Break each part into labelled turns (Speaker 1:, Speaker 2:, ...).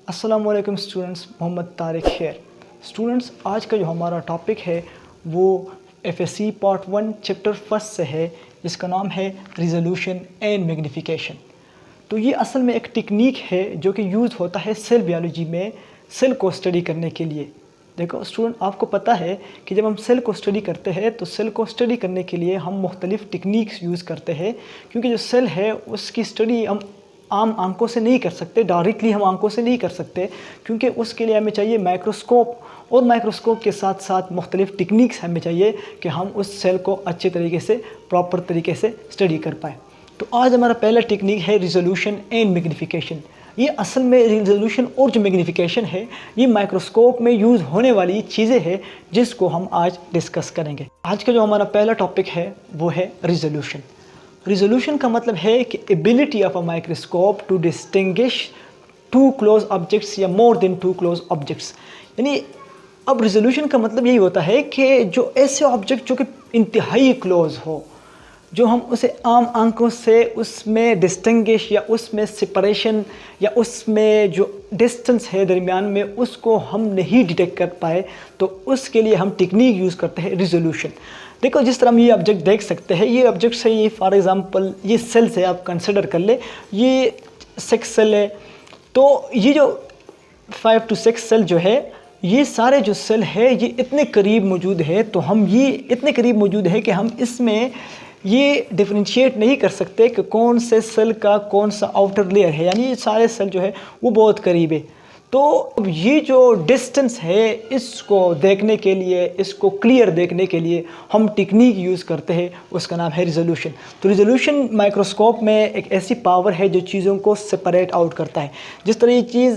Speaker 1: अस्सलामुअलैकुम students, Mohammad Tariq here. Students, आज का जो हमारा टॉपिक है वो एफएससी पार्ट 1 चैप्टर फर्स्ट से है, जिसका नाम है रिजोल्यूशन एंड मैग्नीफिकेशन। तो ये असल में एक टेक्निक है जो कि यूज़ होता है सेल बायोलॉजी में सेल को स्टडी करने के लिए। देखो स्टूडेंट, आपको पता है कि जब हम सेल को स्टडी करते हैं तो सेल को स्टडी करने के लिए हम मुख्तलिफ़ टेक्निक्स यूज़ करते हैं, क्योंकि जो सेल है उसकी स्टडी हम आम आंखों से नहीं कर सकते, डायरेक्टली हम आंखों से नहीं कर सकते, क्योंकि उसके लिए हमें चाहिए माइक्रोस्कोप, और माइक्रोस्कोप के साथ साथ मुख्तलिफ़ टेक्निक्स हमें चाहिए कि हम उस सेल को अच्छे तरीके से, प्रॉपर तरीके से स्टडी कर पाएँ। तो आज हमारा पहला टेक्निक है रिजोल्यूशन एंड मैग्नीफिकेशन। ये असल में रिजोल्यूशन और जो मैग्नीफिकेशन है ये माइक्रोस्कोप में यूज़ होने वाली चीज़ें हैं जिसको हम आज डिस्कस करेंगे। आज का जो हमारा पहला टॉपिक है वो है रिजोल्यूशन। रिजोल्यूशन का मतलब है कि ability of a microscope to distinguish two close objects या more than two close objects. यानी अब रिजोल्यूशन का मतलब यही होता है कि जो ऐसे ऑब्जेक्ट जो कि इंतहाई क्लोज हो, जो हम उसे आम आंखों से उसमें डिस्टिंग्विश या उसमें सेपरेशन या उसमें जो डिस्टेंस है दरमियान में उसको हम नहीं डिटेक्ट कर पाए, तो उसके लिए हम टेक्निक यूज़ करते हैं रिजोल्यूशन। देखो, जिस तरह हम ये ऑब्जेक्ट देख सकते हैं, ये ऑब्जेक्ट है, ये फॉर एग्जांपल ये सेल से आप कंसिडर कर ले, ये 6 सेल है। तो ये जो 5 to 6 सेल जो है, ये सारे जो सेल है ये इतने करीब मौजूद है, तो हम ये इतने करीब मौजूद है कि हम इसमें ये डिफरेंशिएट नहीं कर सकते कि कौन से सेल का कौन सा आउटर लेयर है, यानी ये सारे सेल जो है वो बहुत करीब है। तो अब ये जो डिस्टेंस है इसको देखने के लिए, इसको क्लियर देखने के लिए हम टेक्निक यूज़ करते हैं, उसका नाम है रिजोल्यूशन। तो रिजोल्यूशन माइक्रोस्कोप में एक ऐसी पावर है जो चीज़ों को सेपरेट आउट करता है। जिस तरह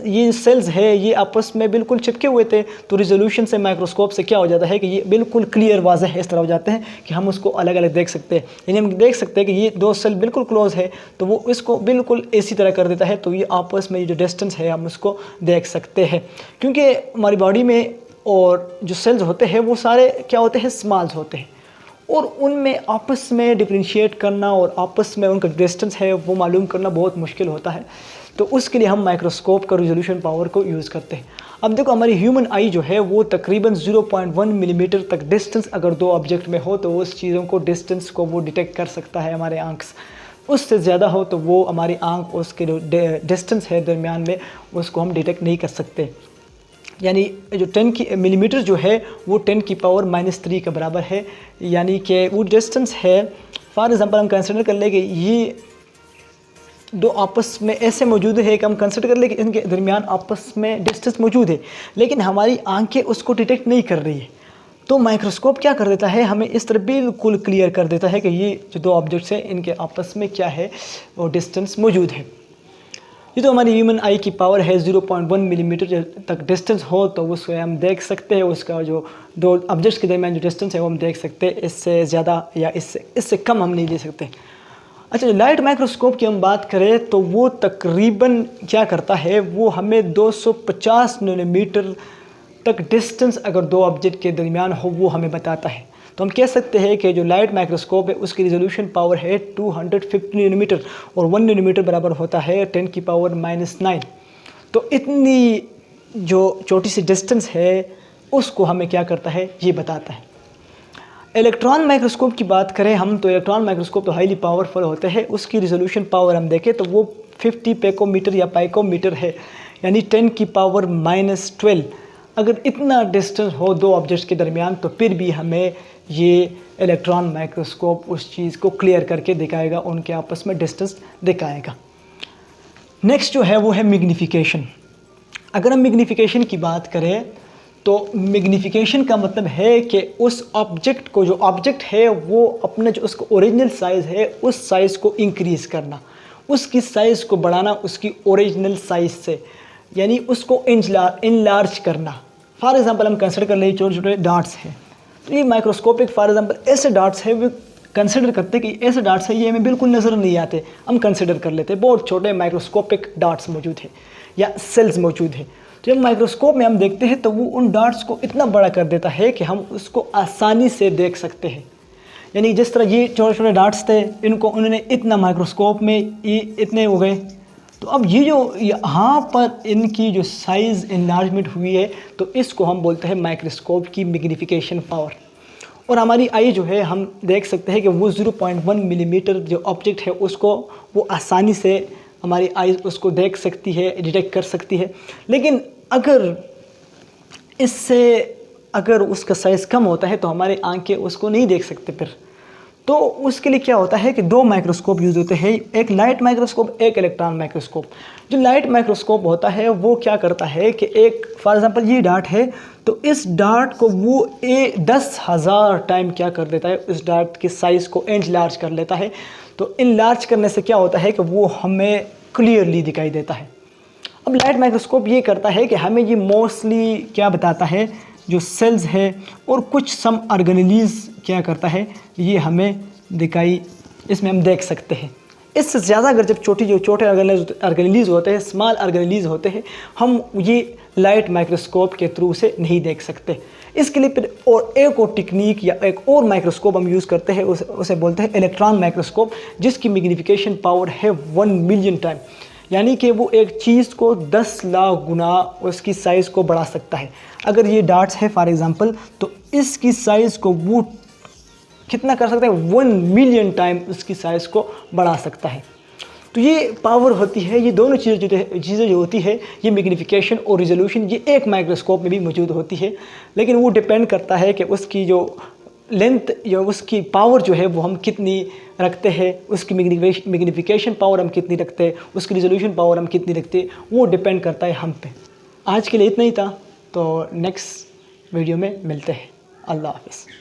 Speaker 1: ये सेल्स है ये आपस में बिल्कुल चिपके हुए थे, तो रिजोल्यूशन से माइक्रोस्कोप से क्या हो जाता है कि ये बिल्कुल क्लियर वाज़ेह इस तरह हो जाते हैं कि हम उसको अलग अलग देख सकते हैं। यानी हम देख सकते हैं कि ये 2 सेल बिल्कुल क्लोज है, तो वो इसको बिल्कुल इसी तरह कर देता है, तो ये आपस में ये जो डिस्टेंस है हम उसको देख सकते हैं। क्योंकि हमारी बॉडी में और जो सेल्स होते हैं वो सारे क्या होते हैं, स्मॉल्स होते हैं, और उनमें आपस में डिफरेंशिएट करना और आपस में उनका डिस्टेंस है वो मालूम करना बहुत मुश्किल होता है। तो उसके लिए हम माइक्रोस्कोप का रिजोल्यूशन पावर को यूज़ करते हैं। अब देखो, हमारी ह्यूमन आई जो है वो तकरीबन 0.1 मिलीमीटर तक डिस्टेंस अगर 2 ऑब्जेक्ट में हो तो उस चीज़ों को, डिस्टेंस को वो डिटेक्ट कर सकता है हमारे आँख से। उससे ज़्यादा हो तो वो हमारी आँख, उसके जो डिस्टेंस है दरमियान में, उसको हम डिटेक्ट नहीं कर सकते। यानी जो 10 मिलीमीटर जो है वो 10 की पावर -3 के बराबर है। यानी कि वो डिस्टेंस है, फॉर एग्ज़ाम्पल हम कंसिडर कर लें कि ये 2 आपस में ऐसे मौजूद है कि हम कंसिडर कर लें कि इनके दरमियान आपस में डिस्टेंस मौजूद है, लेकिन हमारी आंखें उसको डिटेक्ट नहीं कर रही है। तो माइक्रोस्कोप क्या कर देता है, हमें इस तरह बिल्कुल क्लियर कर देता है कि ये जो 2 ऑब्जेक्ट्स हैं इनके आपस में क्या है, वो डिस्टेंस मौजूद है। ये तो हमारी ह्यूमन आई की पावर है। 0.1 मिलीमीटर तक डिस्टेंस हो तो उसको हम देख सकते हैं, उसका जो 2 ऑब्जेक्ट्स के दरमियान जो डिस्टेंस है वो हम देख सकते हैं। इससे ज़्यादा या इससे कम हम नहीं ले सकते। अच्छा, जो लाइट माइक्रोस्कोप की हम बात करें तो वो तकरीबन क्या करता है, वो हमें 250 नैनोमीटर तक डिस्टेंस अगर 2 ऑब्जेक्ट के दरमियान हो वो हमें बताता है। तो हम कह सकते हैं कि जो लाइट माइक्रोस्कोप है उसकी रिजोल्यूशन पावर है 250 नैनोमीटर, और 1 नैनोमीटर बराबर होता है 10 की पावर -9। तो इतनी जो छोटी सी डिस्टेंस है उसको हमें क्या करता है, ये बताता है। इलेक्ट्रॉन माइक्रोस्कोप की बात करें हम, तो इलेक्ट्रॉन माइक्रोस्कोप तो हाईली पावरफुल होते हैं। उसकी रिजोल्यूशन पावर हम देखें तो वो 50 पिकोमीटर या पाइकोमीटर है, यानी 10 की पावर -12। अगर इतना डिस्टेंस हो 2 ऑब्जेक्ट्स के दरमियान तो फिर भी हमें ये इलेक्ट्रॉन माइक्रोस्कोप उस चीज़ को क्लियर करके दिखाएगा, उनके आपस में डिस्टेंस दिखाएगा। नेक्स्ट जो है वो है मैग्नीफिकेशन। अगर हम मैग्नीफिकेशन की बात करें तो मैग्नीफिकेशन का मतलब है कि उस ऑब्जेक्ट को, जो ऑब्जेक्ट है वो अपना जो उसका ओरिजिनल साइज़ है उस साइज़ को इंक्रीज़ करना, उसकी साइज़ को बढ़ाना उसकी ओरिजिनल साइज़ से, यानी उसको इनलार्ज करना। फॉर एग्ज़ाम्पल हम कंसिडर कर लें छोटे छोटे डॉट्स हैं, तो ये माइक्रोस्कोपिक फॉर एग्ज़ाम्पल ऐसे डॉट्स है, वो कंसिडर करते कि ऐसे डॉट्स है ये हमें बिल्कुल नज़र नहीं आते, हम कंसिडर कर लेते बहुत छोटे माइक्रोस्कोपिक डॉट्स मौजूद है या सेल्स मौजूद है। तो जब माइक्रोस्कोप में हम देखते हैं तो वो उन डॉट्स को इतना बड़ा कर देता है कि हम उसको आसानी से देख सकते हैं। यानी जिस तरह ये छोटे छोटे डॉट्स थे, इनको उन्होंने इतना माइक्रोस्कोप में ये इतने हो गए, तो अब ये जो यहाँ पर इनकी जो साइज़ इनलार्जमेंट हुई है तो इसको हम बोलते हैं माइक्रोस्कोप की मैग्नीफिकेशन पावर। और हमारी आई जो है हम देख सकते हैं कि वो 0.1 मिलीमीटर जो ऑब्जेक्ट है उसको वो आसानी से हमारी आई उसको देख सकती है, डिटेक्ट कर सकती है। लेकिन अगर उसका साइज़ कम होता है तो हमारे आंखें उसको नहीं देख सकते फिर। तो उसके लिए क्या होता है कि दो माइक्रोस्कोप यूज़ होते हैं, एक लाइट माइक्रोस्कोप, एक इलेक्ट्रॉन माइक्रोस्कोप। जो लाइट माइक्रोस्कोप होता है वो क्या करता है कि एक फॉर एग्जांपल ये डार्ट है तो इस डार्ट को वो 10,000 टाइम क्या कर देता है, इस डार्ट के साइज़ को इनलार्ज कर लेता है। तो इनलार्ज करने से क्या होता है कि वो हमें क्लियरली दिखाई देता है। अब लाइट माइक्रोस्कोप ये करता है कि हमें ये मोस्टली क्या बताता है, जो सेल्स है और कुछ सम ऑर्गेनेलीज क्या करता है ये हमें दिखाई, इसमें हम देख सकते हैं। इससे ज़्यादा अगर जब छोटे ऑर्गेनेलीज होते हैं, स्मॉल ऑर्गेनेलीज होते हैं, हम ये लाइट माइक्रोस्कोप के थ्रू से नहीं देख सकते। इसके लिए फिर और एक और टेक्निक या एक और माइक्रोस्कोप हम यूज़ करते हैं, उसे बोलते हैं इलेक्ट्रॉन माइक्रोस्कोप, जिसकी मैग्नीफिकेशन पावर है 1 मिलियन टाइम। यानी कि वो एक चीज़ को 10 लाख गुना उसकी साइज़ को बढ़ा सकता है। अगर ये डार्ट्स है फॉर एग्जांपल तो इसकी साइज़ को वो कितना कर सकता है, 1 मिलियन टाइम उसकी साइज़ को बढ़ा सकता है। तो ये पावर होती है, ये दोनों चीज़ें जो होती है, ये मैग्नीफिकेशन और रिजोल्यूशन, ये एक माइक्रोस्कोप में भी मौजूद होती है। लेकिन वो डिपेंड करता है कि उसकी जो लेंथ या उसकी पावर जो है वो हम कितनी रखते हैं, उसकी मैग्नीफिकेशन पावर हम कितनी रखते हैं, उसकी रिजोल्यूशन पावर हम कितनी रखते हैं, वो डिपेंड करता है हम पे। आज के लिए इतना ही था, तो नेक्स्ट वीडियो में मिलते हैं। अल्लाह हाफ़िज़।